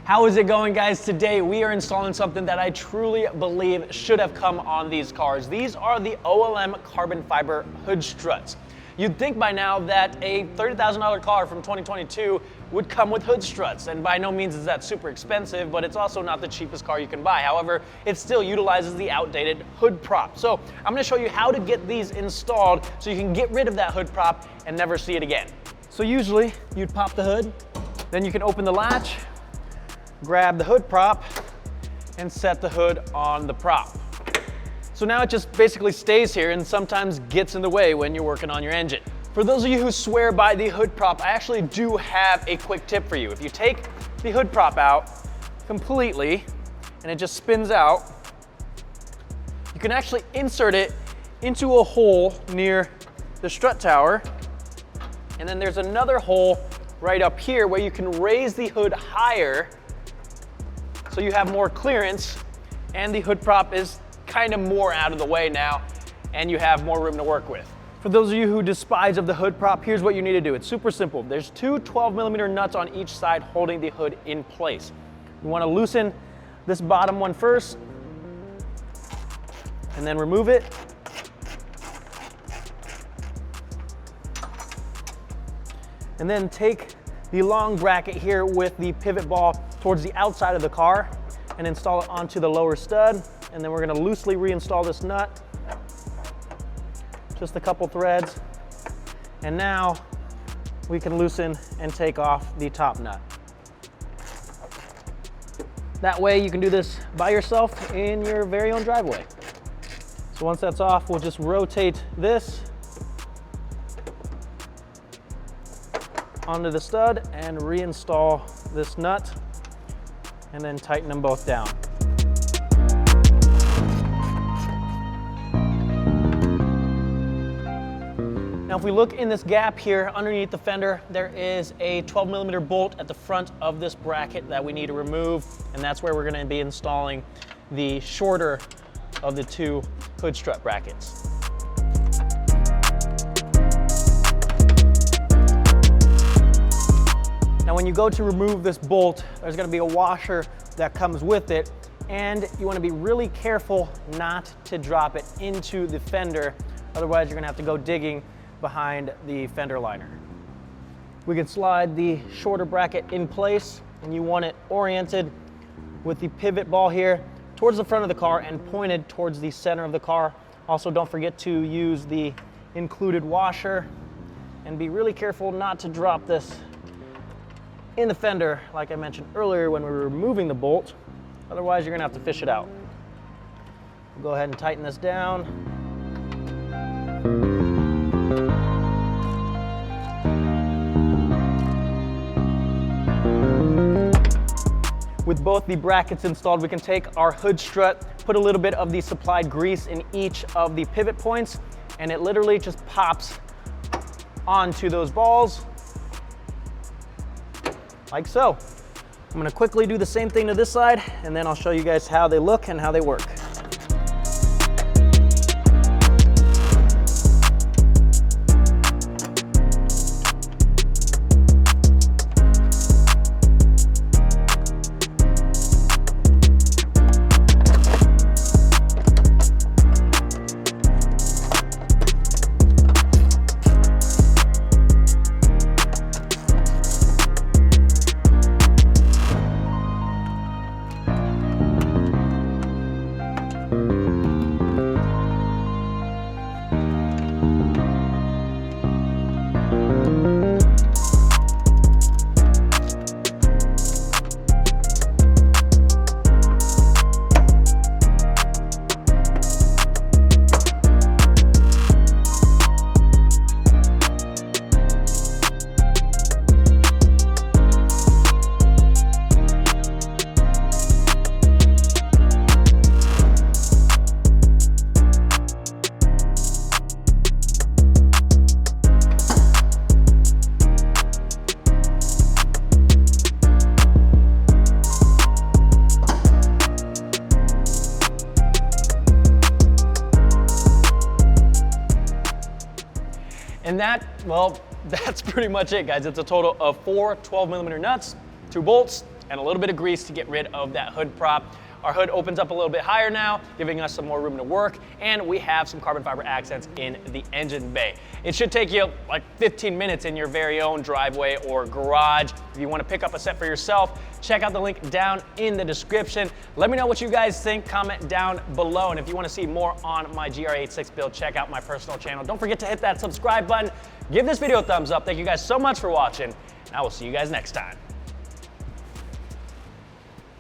How is it going, guys? Today we are installing something that I truly believe should have come on these cars. These are the OLM carbon fiber hood struts. You'd think by now that a $30,000 car from 2022 would come with hood struts, and by no means is that super expensive, but it's also not the cheapest car you can buy. However, it still utilizes the outdated hood prop. So I'm gonna show you how to get these installed so you can get rid of that hood prop and never see it again. So usually you'd pop the hood, then you can open the latch, grab the hood prop, and set the hood on the prop. So now it just basically stays here and sometimes gets in the way when you're working on your engine. For those of you who swear by the hood prop, I actually do have a quick tip for you. If you take the hood prop out completely and it just spins out, you can actually insert it into a hole near the strut tower. And then there's another hole right up here where you can raise the hood higher so you have more clearance, and the hood prop is kind of more out of the way now, and you have more room to work with. For those of you who despise of the hood prop, here's what you need to do. It's super simple. There's two 12mm nuts on each side holding the hood in place. You want to loosen this bottom one first, and then remove it. And then take the long bracket here with the pivot ball towards the outside of the car and install it onto the lower stud. And then we're gonna loosely reinstall this nut. Just a couple threads. And now we can loosen and take off the top nut. That way you can do this by yourself in your very own driveway. So once that's off, we'll just rotate this onto the stud and reinstall this nut, and then tighten them both down. Now if we look in this gap here underneath the fender, there is a 12mm bolt at the front of this bracket that we need to remove, and that's where we're going to be installing the shorter of the two hood strut brackets. Now when you go to remove this bolt, there's gonna be a washer that comes with it, and you wanna be really careful not to drop it into the fender, otherwise you're gonna have to go digging behind the fender liner. We can slide the shorter bracket in place, and you want it oriented with the pivot ball here towards the front of the car and pointed towards the center of the car. Also, don't forget to use the included washer, and be really careful not to drop this in the fender, like I mentioned earlier when we were removing the bolt. Otherwise, you're gonna have to fish it out. We'll go ahead and tighten this down. With both the brackets installed, we can take our hood strut, put a little bit of the supplied grease in each of the pivot points, and it literally just pops onto those balls, like so. I'm gonna quickly do the same thing to this side, and then I'll show you guys how they look and how they work. And that's pretty much it, guys. It's a total of 4 12mm nuts, 2 bolts, and a little bit of grease to get rid of that hood prop. Our hood opens up a little bit higher now, giving us some more room to work, and we have some carbon fiber accents in the engine bay. It should take you like 15 minutes in your very own driveway or garage. If you want to pick up a set for yourself, check out the link down in the description. Let me know what you guys think, comment down below, and if you want to see more on my GR86 build, check out my personal channel. Don't forget to hit that subscribe button, give this video a thumbs up. Thank you guys so much for watching, and I will see you guys next time.